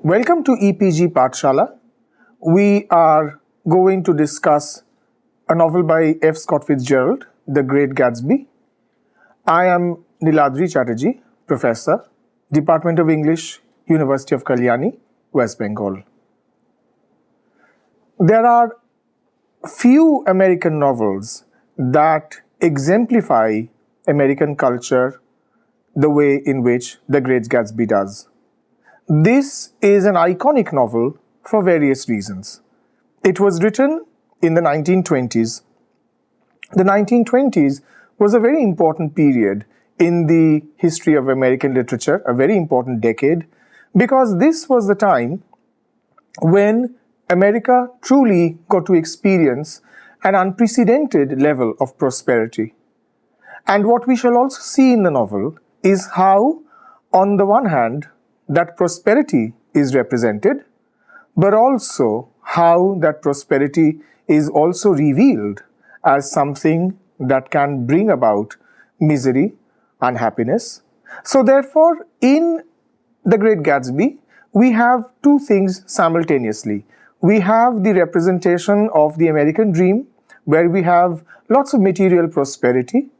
Welcome to EPG Pathshala. We are going to discuss a novel by F. Scott Fitzgerald, The Great Gatsby. I am Niladri Chatterjee, Professor, Department of English, University of Kalyani, West Bengal. There are few American novels that exemplify American culture the way in which The Great Gatsby does. This is an iconic novel for various reasons. It was written in the 1920s. The 1920s was a very important period in the history of American literature, a very important decade, because this was the time when America truly got to experience an unprecedented level of prosperity. And what we shall also see in the novel is how, on the one hand, that prosperity is represented, but also how that prosperity is also revealed as something that can bring about misery, unhappiness. So therefore, in The Great Gatsby, we have two things simultaneously. We have the representation of the American dream, where we have lots of material prosperity,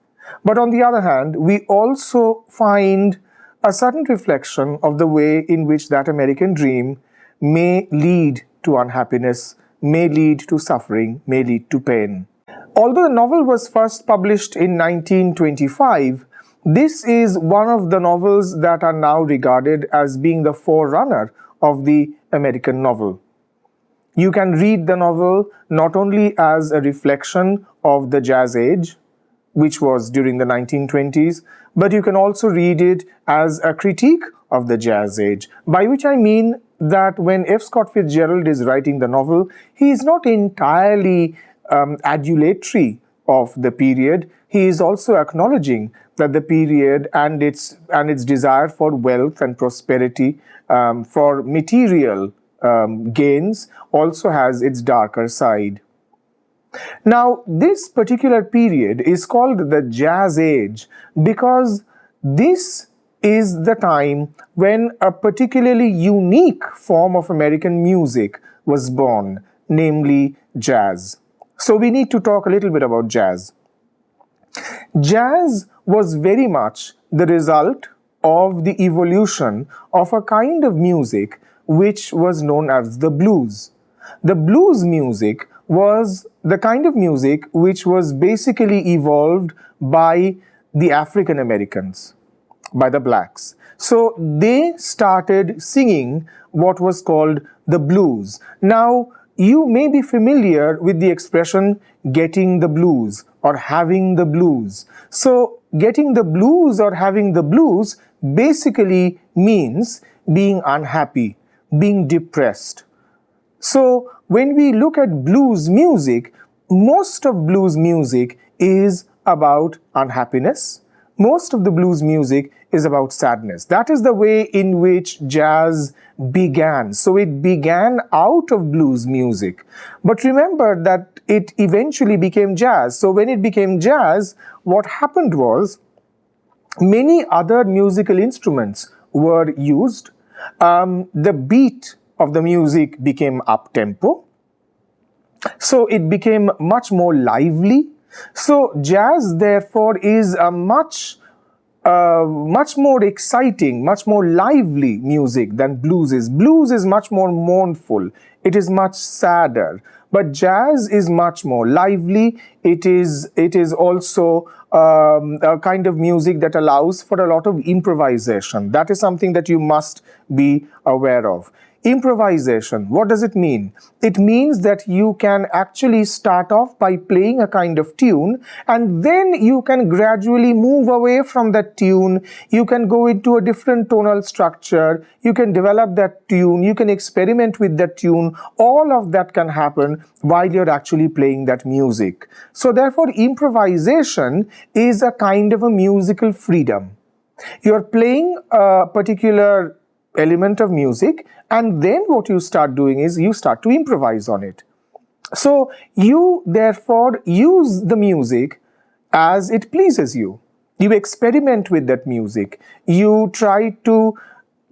but on the other hand, we also find a certain reflection of the way in which that American dream may lead to unhappiness, may lead to suffering, may lead to pain. Although the novel was first published in 1925, this is one of the novels that are now regarded as being the forerunner of the American novel. You can read the novel not only as a reflection of the Jazz Age, which was during the 1920s, but you can also read it as a critique of the Jazz Age, by which I mean that when F. Scott Fitzgerald is writing the novel, he is not entirely adulatory of the period. He is also acknowledging that the period and its desire for wealth and prosperity, for material gains, also has its darker side. Now, this particular period is called the Jazz Age because this is the time when a particularly unique form of American music was born, namely jazz. So we need to talk a little bit about jazz. Jazz was very much the result of the evolution of a kind of music which was known as the blues. The blues music was the kind of music which was basically evolved by the African Americans, by the blacks. So they started singing what was called the blues. Now, you may be familiar with the expression getting the blues or having the blues. So getting the blues or having the blues basically means being unhappy, being depressed. So when we look at blues music, most of blues music is about unhappiness. Most of the blues music is about sadness. That is the way in which jazz began. So it began out of blues music. But remember that it eventually became jazz. So when it became jazz, what happened was many other musical instruments were used. The beat of the music became up-tempo. So it became much more lively. So jazz, therefore, is a much more exciting, much more lively music than blues is. Blues is much more mournful. It is much sadder. But jazz is much more lively. It is also a kind of music that allows for a lot of improvisation. That is something that you must be aware of. Improvisation, what does it mean? It means that you can actually start off by playing a kind of tune and then you can gradually move away from that tune. You can go into a different tonal structure. You can develop that tune. You can experiment with that tune. All of that can happen while you're actually playing that music. So therefore, improvisation is a kind of a musical freedom. You're playing a particular element of music, and then what you start doing is you start to improvise on it. So you therefore use the music as it pleases you. You experiment with that music. You try to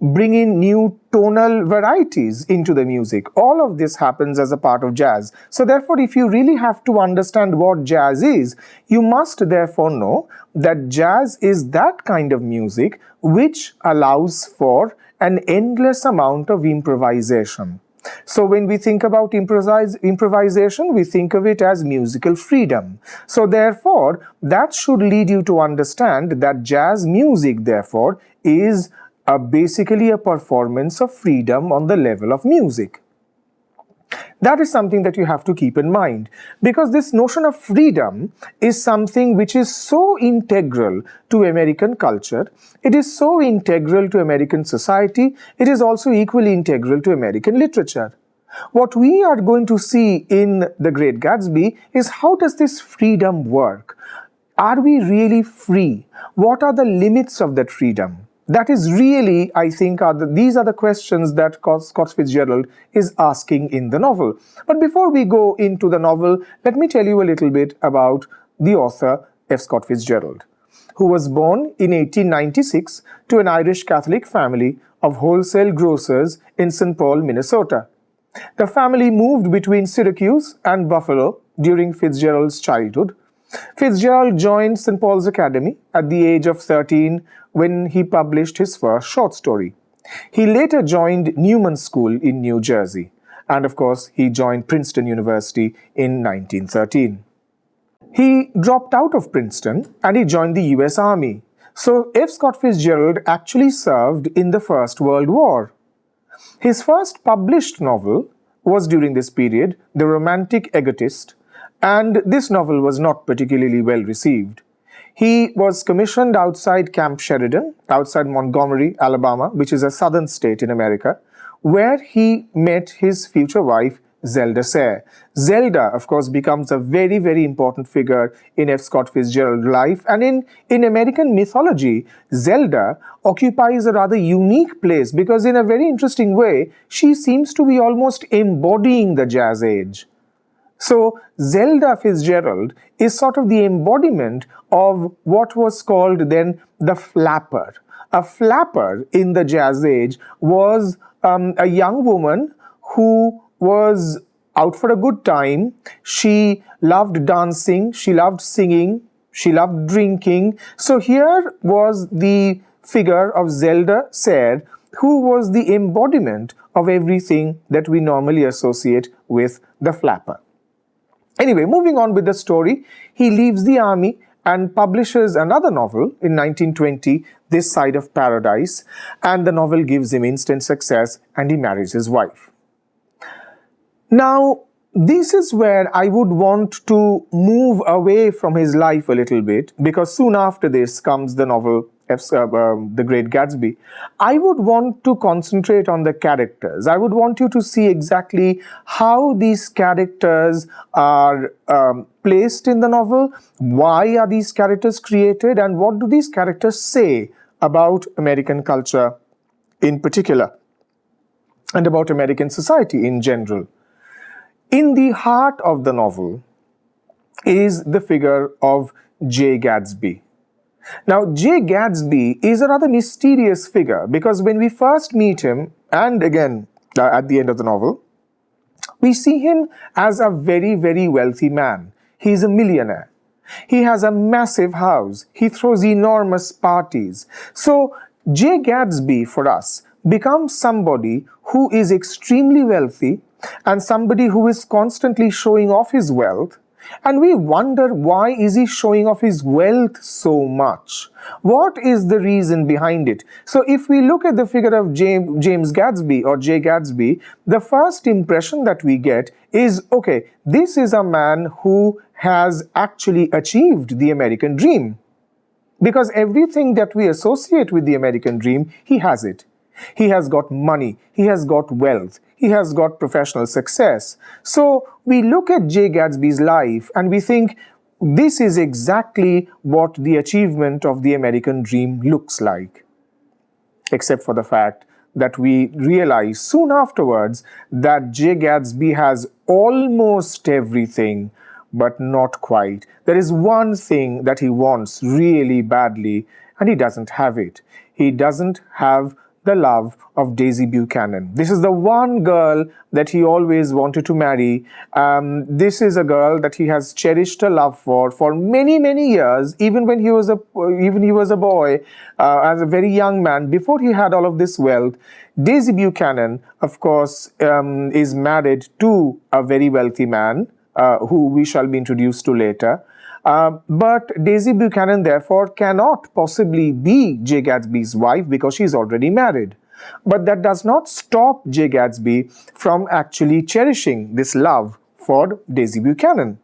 bring in new tonal varieties into the music. All of this happens as a part of jazz. So therefore, if you really have to understand what jazz is, you must therefore know that jazz is that kind of music which allows for an endless amount of improvisation. So when we think about improvisation, we think of it as musical freedom. So therefore, that should lead you to understand that jazz music, therefore, is basically a performance of freedom on the level of music. That is something that you have to keep in mind, because this notion of freedom is something which is so integral to American culture. It is so integral to American society. It is also equally integral to American literature. What we are going to see in The Great Gatsby is, how does this freedom work? Are we really free? What are the limits of that freedom? That is really, I think, these are the questions that Scott Fitzgerald is asking in the novel. But before we go into the novel, let me tell you a little bit about the author, F. Scott Fitzgerald, who was born in 1896 to an Irish Catholic family of wholesale grocers in St. Paul, Minnesota. The family moved between Syracuse and Buffalo during Fitzgerald's childhood. Fitzgerald joined St. Paul's Academy at the age of 13 when he published his first short story. He later joined Newman School in New Jersey, and of course he joined Princeton University in 1913. He dropped out of Princeton and he joined the US Army. So F. Scott Fitzgerald actually served in the First World War. His first published novel was during this period, The Romantic Egotist, and this novel was not particularly well received. He was commissioned outside Camp Sheridan, outside Montgomery, Alabama, which is a southern state in America, where he met his future wife, Zelda Sayre. Zelda, of course, becomes a very, very important figure in F. Scott Fitzgerald's life, and in American mythology, Zelda occupies a rather unique place because in a very interesting way, she seems to be almost embodying the jazz age. So Zelda Fitzgerald is sort of the embodiment of what was called then the flapper. A flapper in the jazz age was a young woman who was out for a good time. She loved dancing, she loved singing, she loved drinking. So here was the figure of Zelda Sayre, who was the embodiment of everything that we normally associate with the flapper. Anyway, moving on with the story, he leaves the army and publishes another novel in 1920, This Side of Paradise, and the novel gives him instant success and he marries his wife. Now, this is where I would want to move away from his life a little bit, because soon after this comes the novel The Great Gatsby. I would want to concentrate on the characters. I would want you to see exactly how these characters are placed in the novel, why are these characters created, and what do these characters say about American culture in particular, and about American society in general. In the heart of the novel is the figure of J. Gatsby. Now, J. Gatsby is a rather mysterious figure because when we first meet him, and again at the end of the novel, we see him as a very, very wealthy man. He's a millionaire. He has a massive house. He throws enormous parties. So, J. Gatsby for us becomes somebody who is extremely wealthy and somebody who is constantly showing off his wealth. And we wonder, why is he showing off his wealth so much? What is the reason behind it? So if we look at the figure of James Gatsby or J. Gatsby, the first impression that we get is, okay, this is a man who has actually achieved the American dream. Because everything that we associate with the American dream, he has it. He has got money, he has got wealth, he has got professional success. So we look at J. Gatsby's life and we think this is exactly what the achievement of the American dream looks like. Except for the fact that we realize soon afterwards that J. Gatsby has almost everything, but not quite. There is one thing that he wants really badly and he doesn't have it. He doesn't have the love of Daisy Buchanan. This is the one girl that he always wanted to marry. This is a girl that he has cherished a love for many, many years, even when he was a boy, as a very young man, before he had all of this wealth. Daisy Buchanan, of course, is married to a very wealthy man, who we shall be introduced to later. But Daisy Buchanan, therefore, cannot possibly be J. Gatsby's wife because she's already married. But that does not stop J. Gatsby from actually cherishing this love for Daisy Buchanan.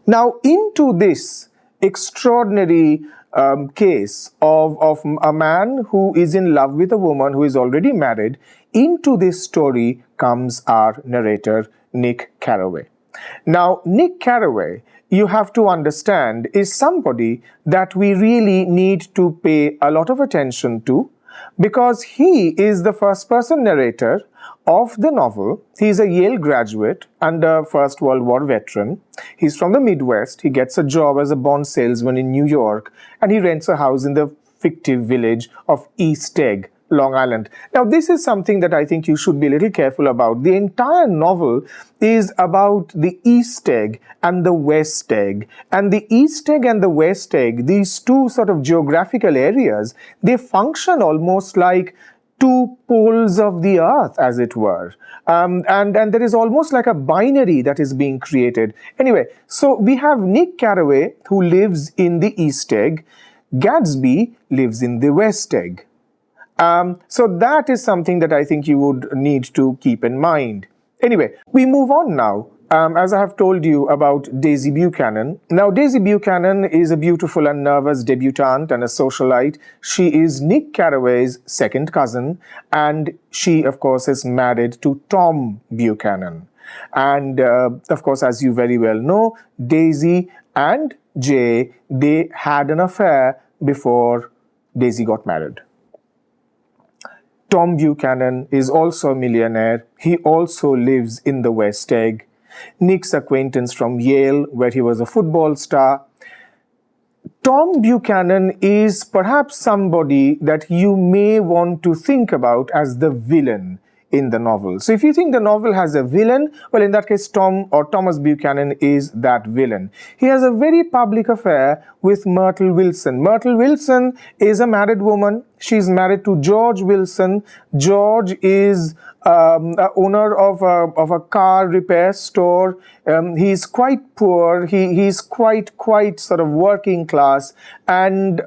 Now, into this extraordinary case of a man who is in love with a woman who is already married, into this story comes our narrator, Nick Carraway. Now, Nick Carraway, you have to understand, is somebody that we really need to pay a lot of attention to, because he is the first-person narrator of the novel. He's a Yale graduate and a First World War veteran. He's from the Midwest. He gets a job as a bond salesman in New York, and he rents a house in the fictive village of East Egg, Long Island. Now, this is something that I think you should be a little careful about. The entire novel is about the East Egg and the West Egg. And the East Egg and the West Egg, these two sort of geographical areas, they function almost like two poles of the earth, as it were. And there is almost like a binary that is being created. Anyway, so we have Nick Carraway, who lives in the East Egg. Gatsby lives in the West Egg. So that is something that I think you would need to keep in mind. Anyway, we move on now. As I have told you about Daisy Buchanan. Now, Daisy Buchanan is a beautiful and nervous debutante and a socialite. She is Nick Carraway's second cousin, and she, of course, is married to Tom Buchanan. And, of course, as you very well know, Daisy and Jay, they had an affair before Daisy got married. Tom Buchanan is also a millionaire. He also lives in the West Egg. Nick's acquaintance from Yale, where he was a football star. Tom Buchanan is perhaps somebody that you may want to think about as the villain in the novel. So if you think the novel has a villain, well, in that case, Tom or Thomas Buchanan is that villain. He has a very public affair with Myrtle Wilson. Myrtle Wilson is a married woman. She's married to George Wilson. George is owner of a car repair store. He's quite poor. He's quite sort of working class. And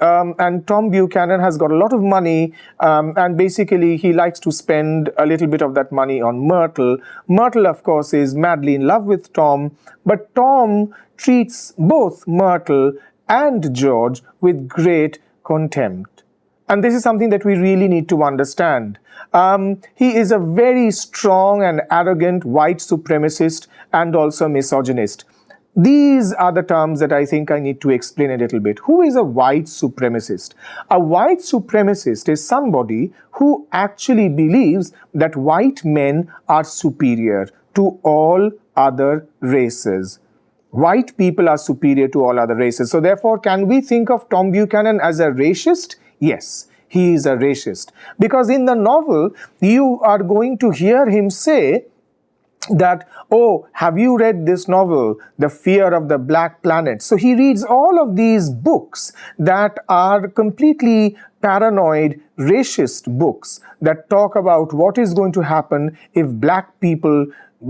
Tom Buchanan has got a lot of money. And basically, he likes to spend a little bit of that money on Myrtle. Myrtle, of course, is madly in love with Tom. But Tom treats both Myrtle and George with great contempt. And this is something that we really need to understand. He is a very strong and arrogant white supremacist and also misogynist. These are the terms that I think I need to explain a little bit. Who is a white supremacist? A white supremacist is somebody who actually believes that white men are superior to all other races. White people are superior to all other races. So therefore, can we think of Tom Buchanan as a racist? Yes, he is a racist. Because in the novel, you are going to hear him say that, oh, have you read this novel, The Fear of the Black Planet? So he reads all of these books that are completely paranoid, racist books that talk about what is going to happen if black people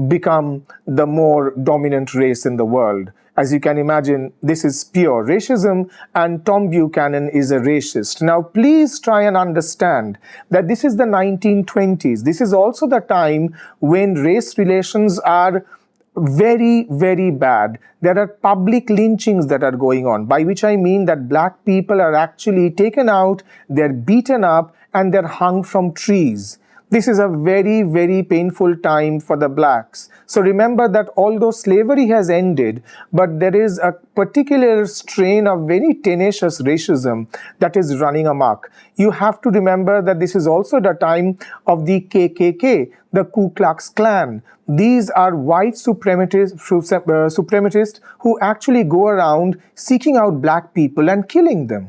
become the more dominant race in the world. As you can imagine, this is pure racism, and Tom Buchanan is a racist. Now, please try and understand that this is the 1920s. This is also the time when race relations are very, very bad. There are public lynchings that are going on, by which I mean that black people are actually taken out, they're beaten up, and they're hung from trees. This is a very, very painful time for the blacks. So remember that although slavery has ended, but there is a particular strain of very tenacious racism that is running amok. You have to remember that this is also the time of the KKK, the Ku Klux Klan. These are white supremacists who actually go around seeking out black people and killing them.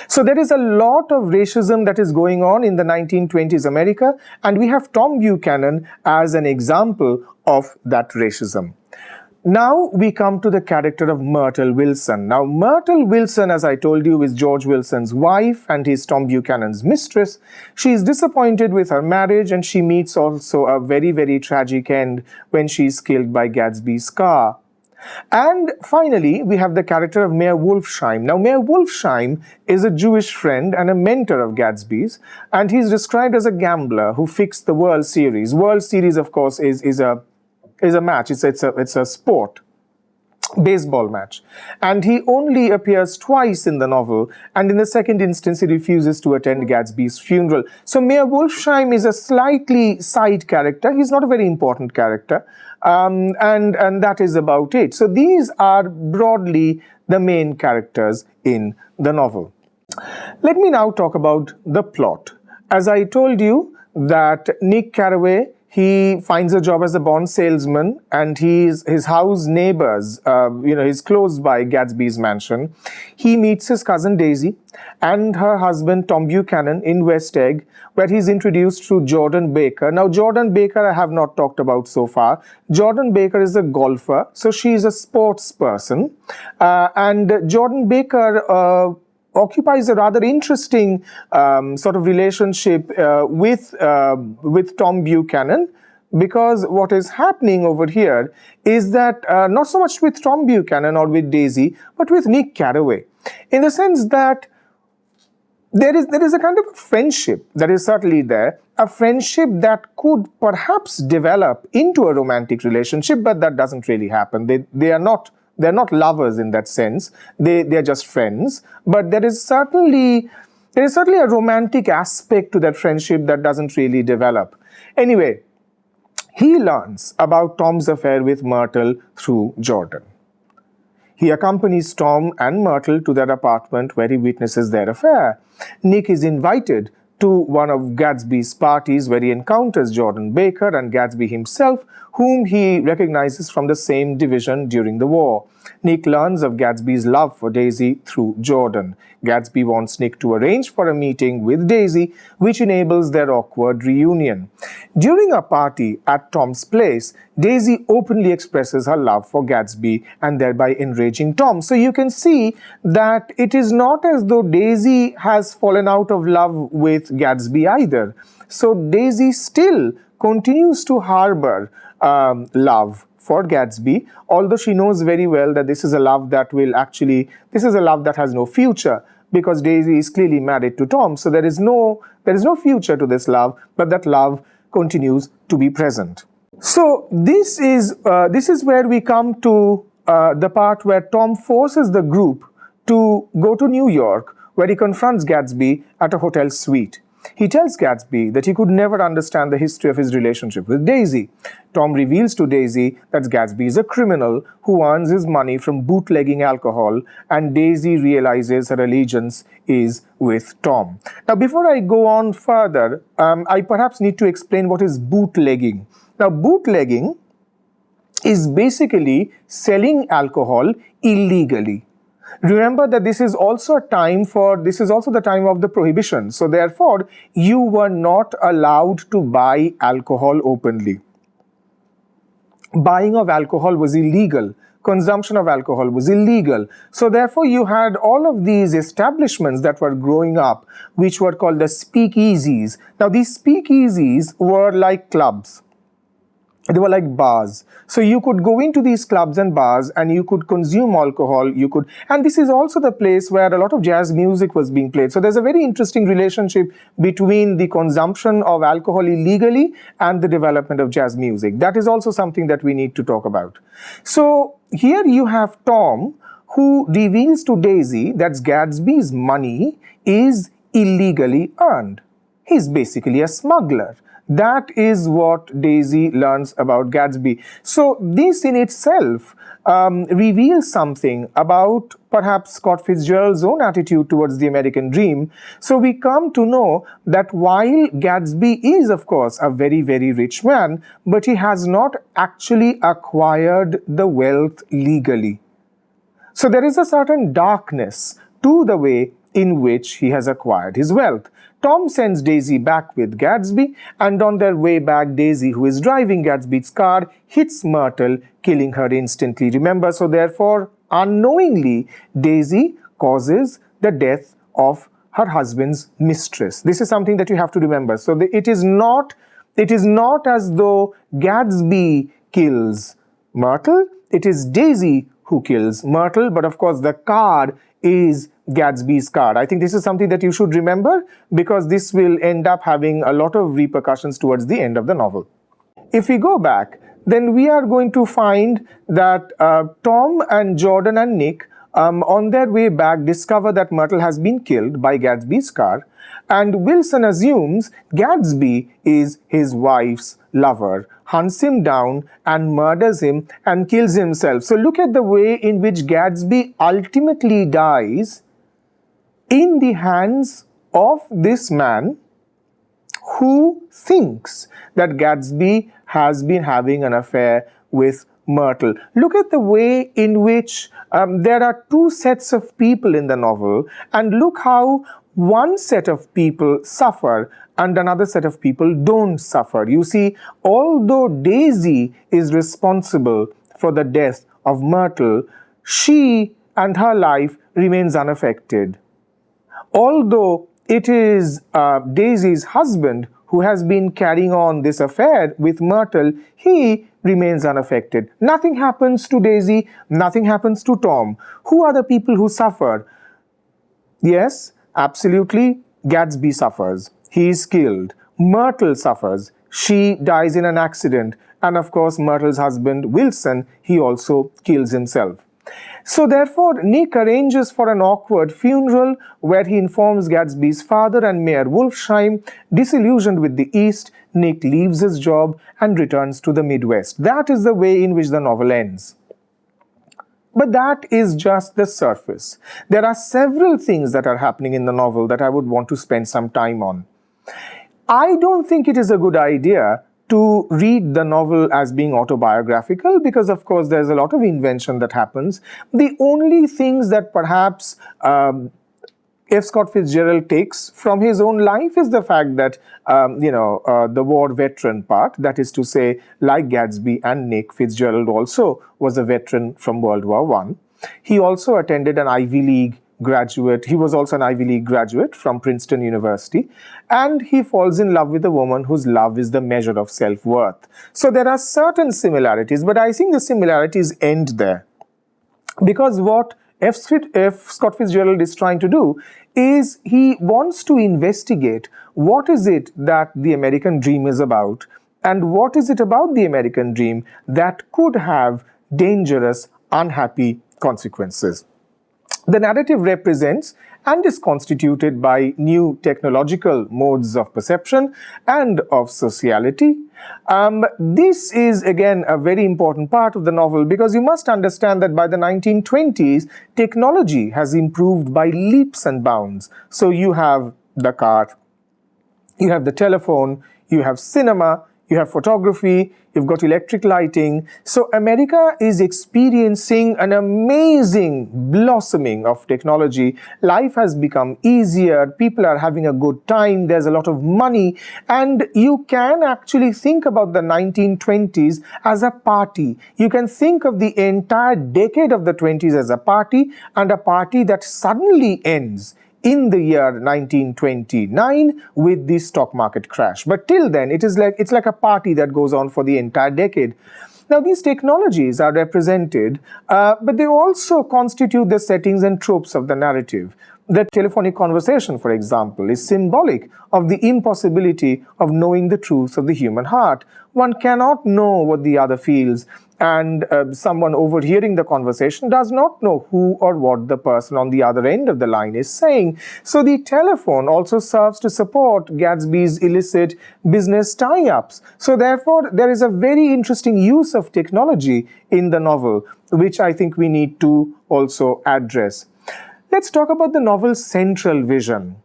So there is a lot of racism that is going on in the 1920s America, and we have Tom Buchanan as an example of that racism. Now we come to the character of Myrtle Wilson. Now Myrtle Wilson, as I told you, is George Wilson's wife and he's Tom Buchanan's mistress. She is disappointed with her marriage and she meets also a very, very tragic end when she is killed by Gatsby's car. And finally, we have the character of Mayor Wolffheim. Now, Mayor Wolffheim is a Jewish friend and a mentor of Gatsby's, and he's described as a gambler who fixed the World Series. World Series, of course, is a match. It's a sport, baseball match, and he only appears twice in the novel, and in the second instance he refuses to attend Gatsby's funeral. So Mayor Wolffheim is a slightly side character. He's not a very important character, and that is about it. So these are broadly the main characters in the novel. Let me now talk about the plot. As I told you that Nick Carraway, he finds a job as a bond salesman, and his house neighbors, he's close by Gatsby's mansion. He meets his cousin Daisy and her husband Tom Buchanan in West Egg, where he's introduced to Jordan Baker. Now, Jordan Baker I have not talked about so far. Jordan Baker is a golfer, so she is a sports person, and Jordan Baker occupies a rather interesting sort of relationship with Tom Buchanan, because what is happening over here is that not so much with Tom Buchanan or with Daisy, but with Nick Carraway, in the sense that there is a kind of a friendship that is certainly there, a friendship that could perhaps develop into a romantic relationship, but that doesn't really happen. They're not lovers in that sense. They're just friends. But there is certainly a romantic aspect to that friendship that doesn't really develop. Anyway, he learns about Tom's affair with Myrtle through Jordan. He accompanies Tom and Myrtle to their apartment where he witnesses their affair. Nick is invited to one of Gatsby's parties where he encounters Jordan Baker and Gatsby himself, whom he recognizes from the same division during the war. Nick learns of Gatsby's love for Daisy through Jordan. Gatsby wants Nick to arrange for a meeting with Daisy, which enables their awkward reunion. During a party at Tom's place, Daisy openly expresses her love for Gatsby and thereby enraging Tom. So you can see that it is not as though Daisy has fallen out of love with Gatsby either. So Daisy still continues to harbor love for Gatsby, although she knows very well that this is a love that has no future, because Daisy is clearly married to Tom. So there is no future to this love, but that love continues to be present. So this is where we come to the part where Tom forces the group to go to New York, where he confronts Gatsby at a hotel suite. He tells Gatsby that he could never understand the history of his relationship with Daisy. Tom reveals to Daisy that Gatsby is a criminal who earns his money from bootlegging alcohol, and Daisy realizes her allegiance is with Tom. Now, before I go on further, I perhaps need to explain what is bootlegging. Now, bootlegging is basically selling alcohol illegally. Remember that this is also the time of the prohibition. So therefore, you were not allowed to buy alcohol openly. Buying of alcohol was illegal. Consumption of alcohol was illegal. So therefore, you had all of these establishments that were growing up, which were called the speakeasies. Now, these speakeasies were like clubs. They were like bars. So you could go into these clubs and bars and you could consume alcohol. And this is also the place where a lot of jazz music was being played. So there's a very interesting relationship between the consumption of alcohol illegally and the development of jazz music. That is also something that we need to talk about. So here you have Tom, who reveals to Daisy that Gatsby's money is illegally earned. He's basically a smuggler. That is what Daisy learns about Gatsby. So this in itself reveals something about perhaps Scott Fitzgerald's own attitude towards the American dream. So we come to know that while Gatsby is, of course, a very, very rich man, but he has not actually acquired the wealth legally. So there is a certain darkness to the way in which he has acquired his wealth. Tom sends Daisy back with Gatsby, and on their way back, Daisy, who is driving Gatsby's car, hits Myrtle, killing her instantly. Remember, so therefore, unknowingly, Daisy causes the death of her husband's mistress. This is something that you have to remember. So it is not as though Gatsby kills Myrtle, it is Daisy who kills Myrtle, but of course the car is Gatsby's car. I think this is something that you should remember, because this will end up having a lot of repercussions towards the end of the novel. If we go back, then we are going to find that Tom and Jordan and Nick, on their way back, discover that Myrtle has been killed by Gatsby's car, and Wilson assumes Gatsby is his wife's lover, hunts him down and murders him and kills himself. So look at the way in which Gatsby ultimately dies in the hands of this man who thinks that Gatsby has been having an affair with Myrtle. Look at the way in which there are two sets of people in the novel, and look how one set of people suffer and another set of people don't suffer. You see, although Daisy is responsible for the death of Myrtle, she and her life remains unaffected. Although it is Daisy's husband who has been carrying on this affair with Myrtle, he remains unaffected. Nothing happens to Daisy, nothing happens to Tom. Who are the people who suffer? Yes, absolutely, Gatsby suffers. He is killed. Myrtle suffers. She dies in an accident. And of course, Myrtle's husband, Wilson, he also kills himself. So therefore, Nick arranges for an awkward funeral where he informs Gatsby's father and Mayor Wolffheim. Disillusioned with the East, Nick leaves his job and returns to the Midwest. That is the way in which the novel ends. But that is just the surface. There are several things that are happening in the novel that I would want to spend some time on. I don't think it is a good idea to read the novel as being autobiographical, because of course there's a lot of invention that happens. The only things that perhaps F. Scott Fitzgerald takes from his own life is the fact that, the war veteran part, that is to say, like Gatsby and Nick, Fitzgerald also was a veteran from World War I. He also attended an Ivy League graduate. He was also an Ivy League graduate from Princeton University, and he falls in love with a woman whose love is the measure of self-worth. So there are certain similarities, but I think the similarities end there, because what F. Scott Fitzgerald is trying to do is he wants to investigate what is it that the American dream is about, and what is it about the American dream that could have dangerous, unhappy consequences. The narrative represents and is constituted by new technological modes of perception and of sociality. This is again a very important part of the novel, because you must understand that by the 1920s, technology has improved by leaps and bounds. So you have the car, you have the telephone, you have cinema, you have photography, you've got electric lighting. So America is experiencing an amazing blossoming of technology. Life has become easier, people are having a good time, there's a lot of money, and you can actually think about the 1920s as a party. You can think of the entire decade of the 20s as a party, and a party that suddenly ends in the year 1929 with the stock market crash. But till then, it's like a party that goes on for the entire decade. Now, these technologies are represented, but they also constitute the settings and tropes of the narrative. The telephonic conversation, for example, is symbolic of the impossibility of knowing the truth of the human heart. One cannot know what the other feels, and someone overhearing the conversation does not know who or what the person on the other end of the line is saying. So the telephone also serves to support Gatsby's illicit business tie-ups. So therefore, there is a very interesting use of technology in the novel, which I think we need to also address. Let's talk about the novel's central vision.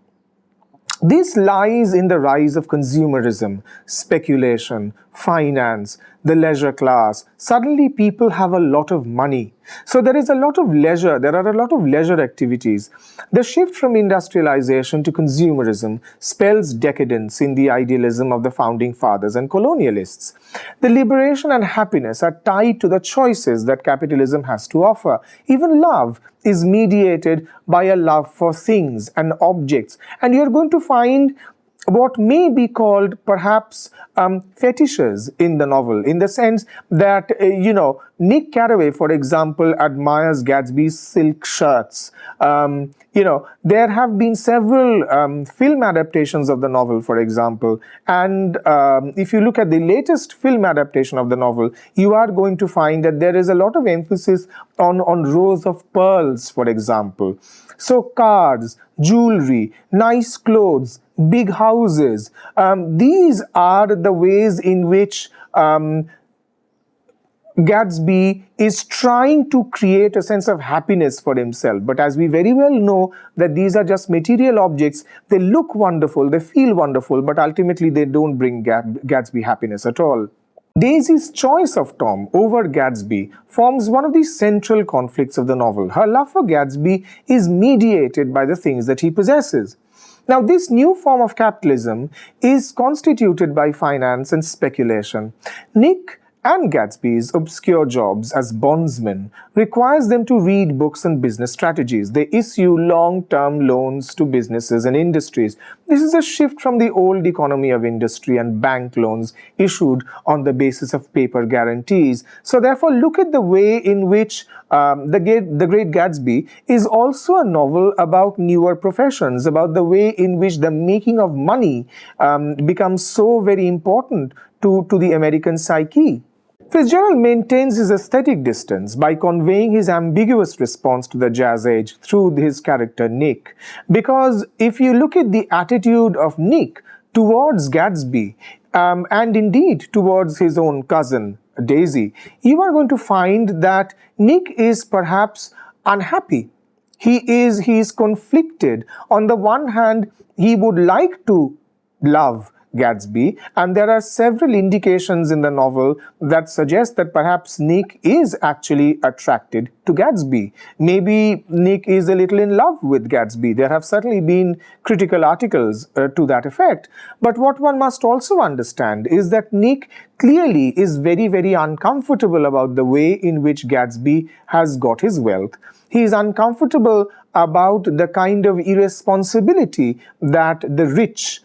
This lies in the rise of consumerism, speculation, finance, the leisure class. Suddenly people have a lot of money. So there is a lot of leisure, there are a lot of leisure activities. The shift from industrialization to consumerism spells decadence in the idealism of the founding fathers and colonialists. The liberation and happiness are tied to the choices that capitalism has to offer. Even love is mediated by a love for things and objects. And you're going to find what may be called perhaps fetishes in the novel, in the sense that, Nick Carraway, for example, admires Gatsby's silk shirts. There have been several film adaptations of the novel, for example, and if you look at the latest film adaptation of the novel, you are going to find that there is a lot of emphasis on rows of pearls, for example. So cars, jewelry, nice clothes, big houses, these are the ways in which Gatsby is trying to create a sense of happiness for himself. But as we very well know that these are just material objects, they look wonderful, they feel wonderful, but ultimately they don't bring Gatsby happiness at all. Daisy's choice of Tom over Gatsby forms one of the central conflicts of the novel. Her love for Gatsby is mediated by the things that he possesses. Now, this new form of capitalism is constituted by finance and speculation. Nick and Gatsby's obscure jobs as bondsmen requires them to read books on business strategies. They issue long-term loans to businesses and industries. This is a shift from the old economy of industry and bank loans issued on the basis of paper guarantees. So therefore, look at the way in which The Great Gatsby is also a novel about newer professions, about the way in which the making of money becomes so very important to the American psyche. Fitzgerald maintains his aesthetic distance by conveying his ambiguous response to the jazz age through his character Nick. Because if you look at the attitude of Nick towards Gatsby, and indeed towards his own cousin Daisy, you are going to find that Nick is perhaps unhappy. He is conflicted. On the one hand, he would like to love Gatsby, and there are several indications in the novel that suggest that perhaps Nick is actually attracted to Gatsby. Maybe Nick is a little in love with Gatsby. There have certainly been critical articles to that effect. But what one must also understand is that Nick clearly is very, very uncomfortable about the way in which Gatsby has got his wealth. He is uncomfortable about the kind of irresponsibility that the rich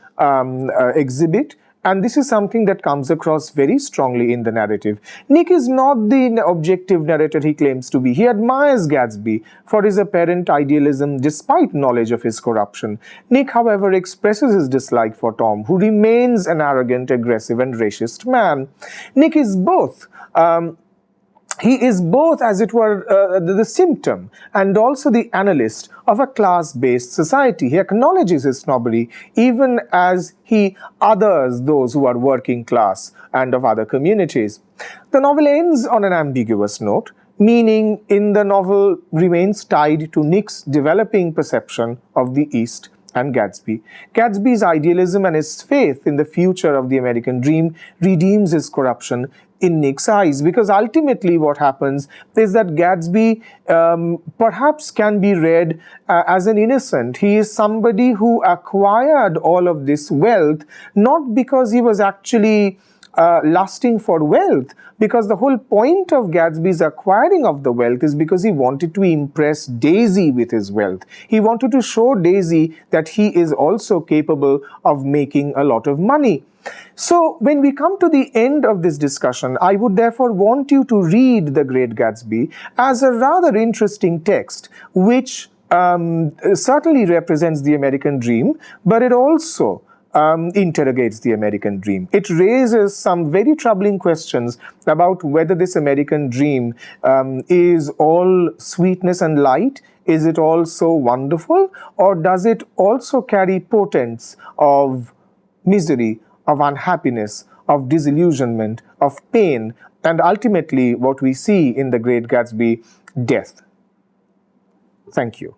exhibit, and this is something that comes across very strongly in the narrative. Nick is not the objective narrator he claims to be. He admires Gatsby for his apparent idealism despite knowledge of his corruption. Nick, however, expresses his dislike for Tom, who remains an arrogant, aggressive, and racist man. Nick is both he is both, as it were, the symptom and also the analyst of a class-based society. He acknowledges his snobbery even as he others those who are working class and of other communities. The novel ends on an ambiguous note. Meaning in the novel remains tied to Nick's developing perception of the East and Gatsby. Gatsby's idealism and his faith in the future of the American dream redeems his corruption in Nick's eyes, because ultimately what happens is that Gatsby perhaps can be read as an innocent. He is somebody who acquired all of this wealth not because he was actually lusting for wealth, because the whole point of Gatsby's acquiring of the wealth is because he wanted to impress Daisy with his wealth. He wanted to show Daisy that he is also capable of making a lot of money. So when we come to the end of this discussion, I would therefore want you to read The Great Gatsby as a rather interesting text, which certainly represents the American dream, but it also interrogates the American dream. It raises some very troubling questions about whether this American dream is all sweetness and light. Is it all so wonderful? Or does it also carry portents of misery, of unhappiness, of disillusionment, of pain, and ultimately what we see in The Great Gatsby, death? Thank you.